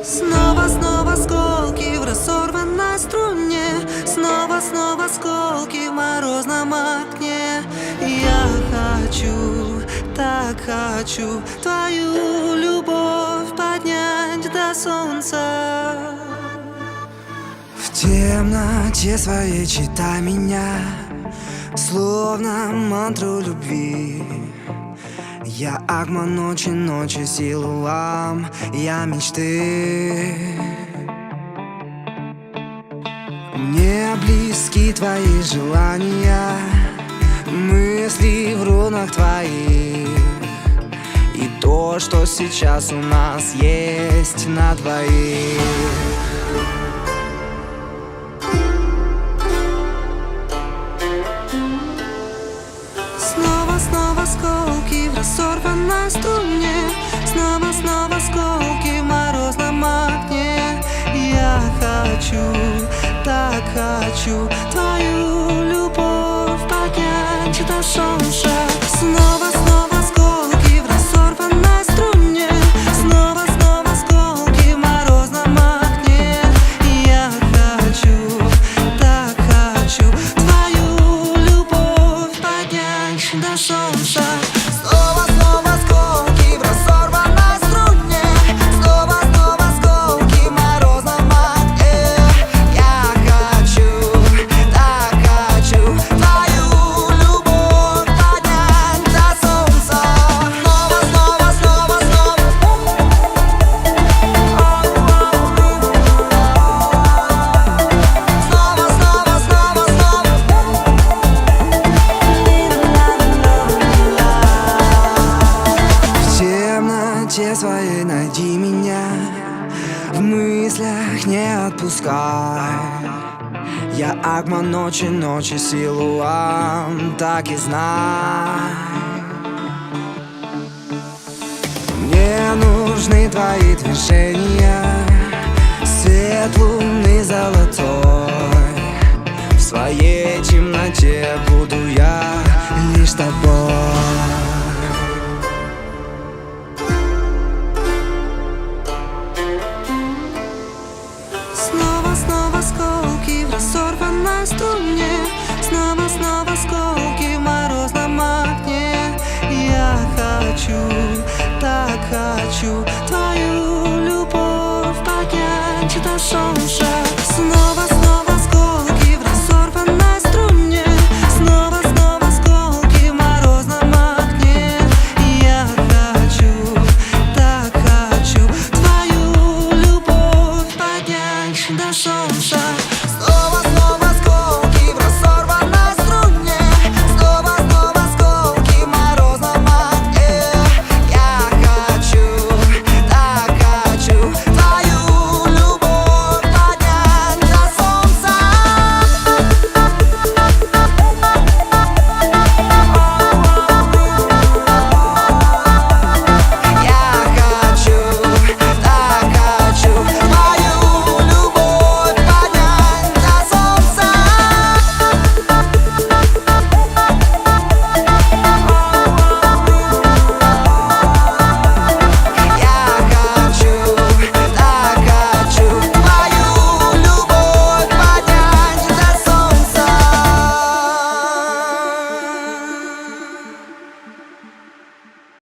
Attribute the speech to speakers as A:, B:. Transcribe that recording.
A: Снова осколки в разорванной струне, снова осколки в морозном окне. Я хочу, так хочу твою любовь поднять до солнца. В темноте своей читай меня, словно мантру любви. Я агма ночи, силуам, я мечты. Мне близки твои желания, мысли в рунах твоих, и то, что сейчас у нас есть на двоих. Снова осколки в разорванной струне, снова осколки в морозном окне. Я хочу, так хочу твою любовь поднять до солнца. Снова осколки в разорванной струне, снова осколки в морозном окне. Я хочу, так хочу твою любовь поднять до солнца. Снова осколки в разорванной струне, снова осколки в морозном окне. Я хочу, так хочу твою любовь поднять до солнца. Снова В темноте своей найди меня, в мыслях не отпускай. Я агма ночи, силуам, так и знай. Мне нужны твои движения, свет луны золотой. В своей темноте буду я лишь тобой. Снова осколки в разорванной струне, снова осколки в морозном окне. Я хочу, так хочу твою любовь поднять до солнца.